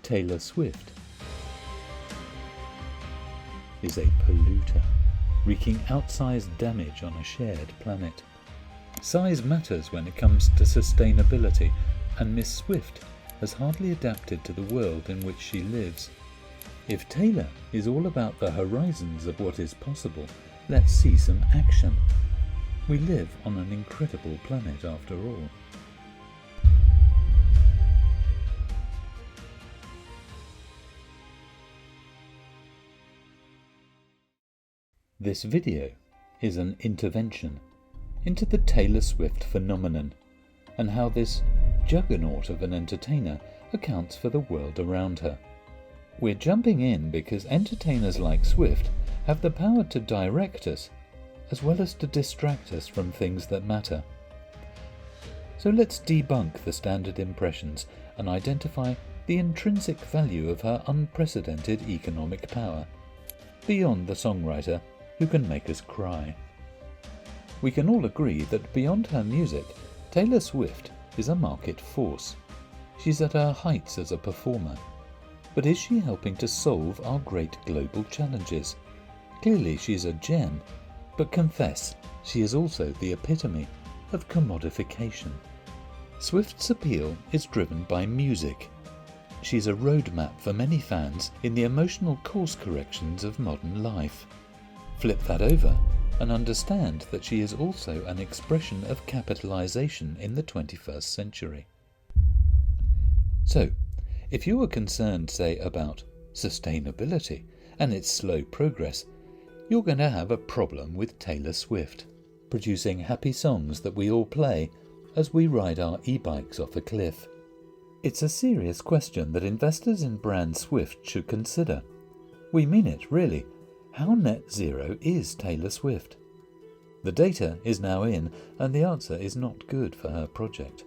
Taylor Swift is a polluter, wreaking outsized damage on a shared planet. Size matters when it comes to sustainability, and Miss Swift has hardly adapted to the world in which she lives. If Taylor is all about the horizons of what is possible, let's see some action. We live on an incredible planet after all. This video is an intervention into the Taylor Swift phenomenon and how this juggernaut of an entertainer accounts for the world around her. We're jumping in because entertainers like Swift have the power to direct us as well as to distract us from things that matter. So let's debunk the standard impressions and identify the intrinsic value of her unprecedented economic power, beyond the songwriter who can make us cry. We can all agree that beyond her music, Taylor Swift is a market force. She's at her heights as a performer. But is she helping to solve our great global challenges? Clearly she's a gem, but confess, she is also the epitome of commodification. Swift's appeal is driven by music. She's a roadmap for many fans in the emotional course corrections of modern life. Flip that over and understand that she is also an expression of capitalization in the 21st century. So, if you are concerned, say, about sustainability and its slow progress, you're going to have a problem with Taylor Swift, producing happy songs that we all play as we ride our e-bikes off a cliff. It's a serious question that investors in brand Swift should consider. We mean it, really. How net zero is Taylor Swift? The data is now in, and the answer is not good for her project.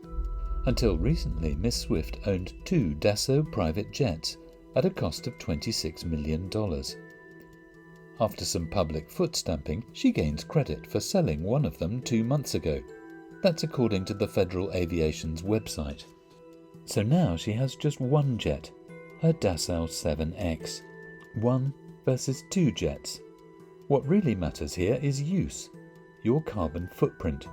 Until recently, Miss Swift owned 2 Dassault private jets at a cost of $26 million. After some public foot stamping, she gains credit for selling one of them 2 months ago. That's according to the Federal Aviation's website. So now she has just one jet, her Dassault 7X. 1 versus 2 jets. What really matters here is use, your carbon footprint.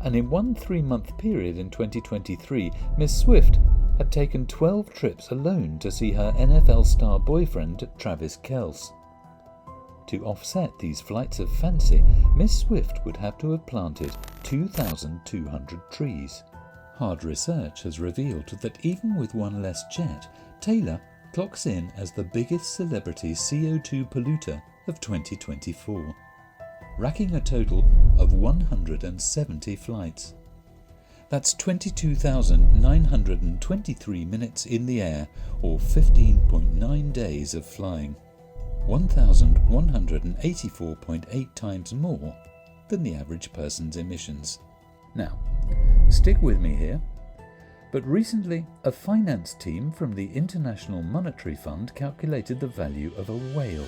And in one 3-month period in 2023, Miss Swift had taken 12 trips alone to see her NFL star boyfriend Travis Kelce. To offset these flights of fancy, Miss Swift would have to have planted 2,200 trees. Hard research has revealed that even with one less jet, Taylor clocks in as the biggest celebrity CO2 polluter of 2024, racking a total of 170 flights. That's 22,923 minutes in the air, or 15.9 days of flying, 1,184.8 times more than the average person's emissions. Now, stick with me here. But recently, a finance team from the International Monetary Fund calculated the value of a whale,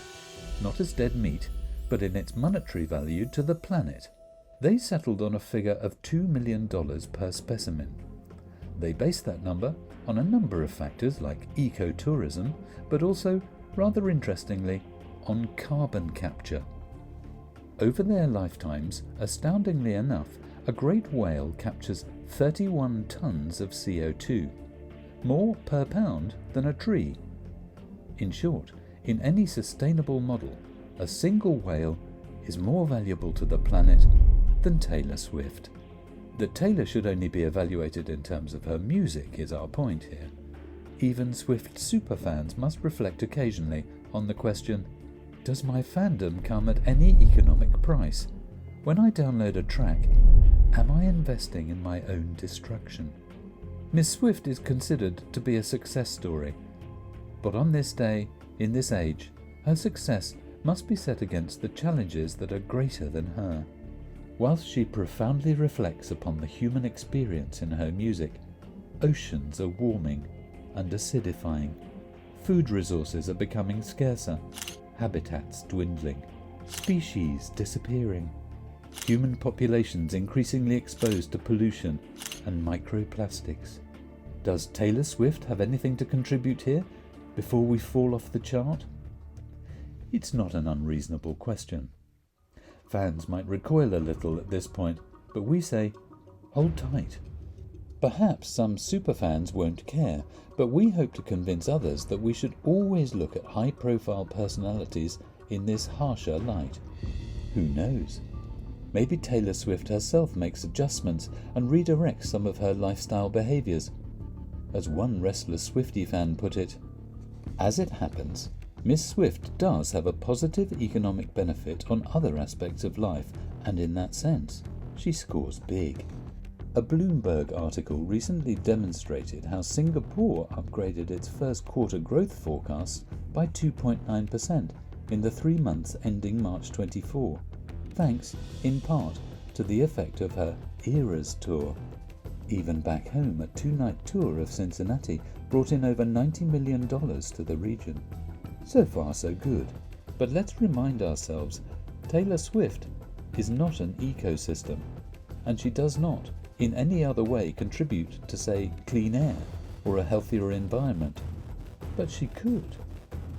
not as dead meat, but in its monetary value to the planet. They settled on a figure of $2 million per specimen. They based that number on a number of factors like ecotourism, but also, rather interestingly, on carbon capture. Over their lifetimes, astoundingly enough, a great whale captures 31 tons of CO2, more per pound than a tree. In short, in any sustainable model, a single whale is more valuable to the planet than Taylor Swift. That Taylor should only be evaluated in terms of her music is our point here. Even Swift superfans must reflect occasionally on the question, does my fandom come at any economic price? When I download a track, am I investing in my own destruction? Miss Swift is considered to be a success story, but on this day, in this age, her success must be set against the challenges that are greater than her. Whilst she profoundly reflects upon the human experience in her music, oceans are warming and acidifying, food resources are becoming scarcer, habitats dwindling, species disappearing, human populations increasingly exposed to pollution and microplastics. Does Taylor Swift have anything to contribute here? before we fall off the chart? It's not an unreasonable question. Fans might recoil a little at this point, but we say, hold tight. Perhaps some superfans won't care, but we hope to convince others that we should always look at high-profile personalities in this harsher light. Who knows? Maybe Taylor Swift herself makes adjustments and redirects some of her lifestyle behaviours. As one restless Swiftie fan put it, as it happens, Miss Swift does have a positive economic benefit on other aspects of life, and in that sense, she scores big. A Bloomberg article recently demonstrated how Singapore upgraded its first quarter growth forecast by 2.9% in the 3 months ending March 24, thanks, in part, to the effect of her Eras tour. Even back home, a 2-night tour of Cincinnati brought in over $90 million to the region. So far so good, but let's remind ourselves, Taylor Swift is not an ecosystem, and she does not in any other way contribute to, say, clean air or a healthier environment. But she could.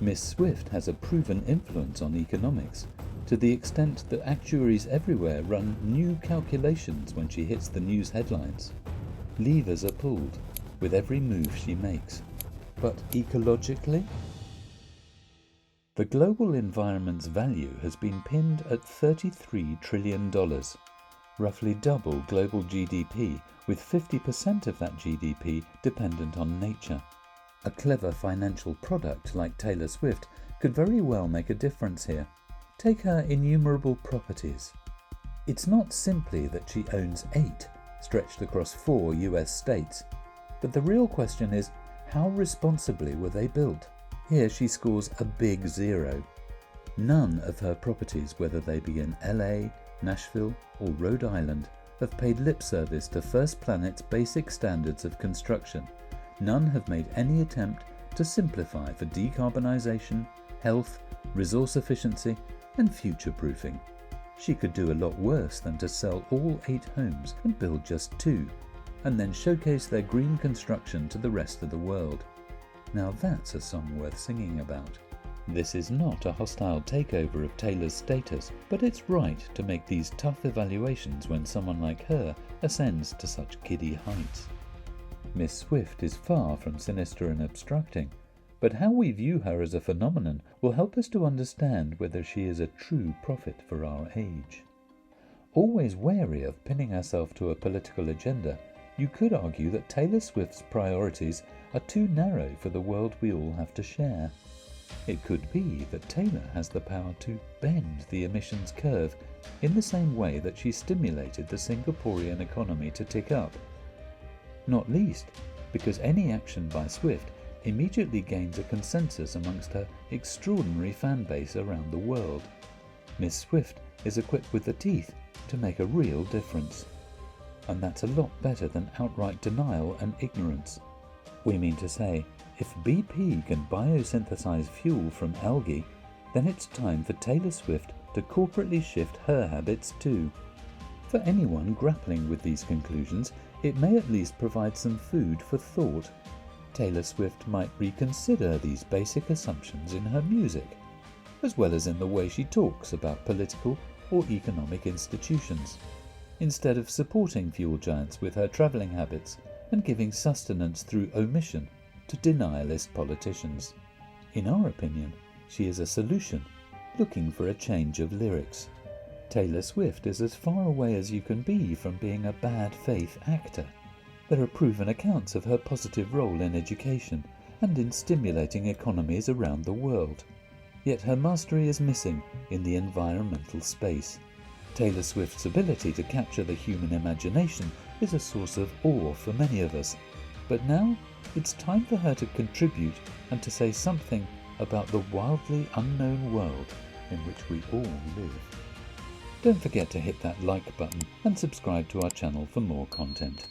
Miss Swift has a proven influence on economics, to the extent that actuaries everywhere run new calculations when she hits the news headlines. Levers are pulled with every move she makes. But ecologically? The global environment's value has been pinned at $33 trillion, roughly double global GDP, with 50% of that GDP dependent on nature. A clever financial product like Taylor Swift could very well make a difference here. Take her innumerable properties. It's not simply that she owns 8, stretched across 4 US states, but the real question is, how responsibly were they built? Here she scores a big 0. None of her properties, whether they be in LA, Nashville or Rhode Island, have paid lip service to First Planet's basic standards of construction. None have made any attempt to simplify for decarbonisation, health, resource efficiency and future-proofing. She could do a lot worse than to sell all 8 homes and build just 2, and then showcase their green construction to the rest of the world. Now that's a song worth singing about. This is not a hostile takeover of Taylor's status, but it's right to make these tough evaluations when someone like her ascends to such giddy heights. Miss Swift is far from sinister and obstructing, but how we view her as a phenomenon will help us to understand whether she is a true prophet for our age. Always wary of pinning herself to a political agenda, you could argue that Taylor Swift's priorities are too narrow for the world we all have to share. It could be that Taylor has the power to bend the emissions curve in the same way that she stimulated the Singaporean economy to tick up. Not least because any action by Swift immediately gains a consensus amongst her extraordinary fan base around the world. Miss Swift is equipped with the teeth to make a real difference. And that's a lot better than outright denial and ignorance. We mean to say, if BP can biosynthesize fuel from algae, then it's time for Taylor Swift to corporately shift her habits too. For anyone grappling with these conclusions, it may at least provide some food for thought. Taylor Swift might reconsider these basic assumptions in her music, as well as in the way she talks about political or economic institutions, instead of supporting fuel giants with her travelling habits and giving sustenance through omission to denialist politicians. In our opinion, she is a solution, looking for a change of lyrics. Taylor Swift is as far away as you can be from being a bad faith actor. There are proven accounts of her positive role in education and in stimulating economies around the world. Yet her mastery is missing in the environmental space. Taylor Swift's ability to capture the human imagination is a source of awe for many of us. But now it's time for her to contribute and to say something about the wildly unknown world in which we all live. Don't forget to hit that like button and subscribe to our channel for more content.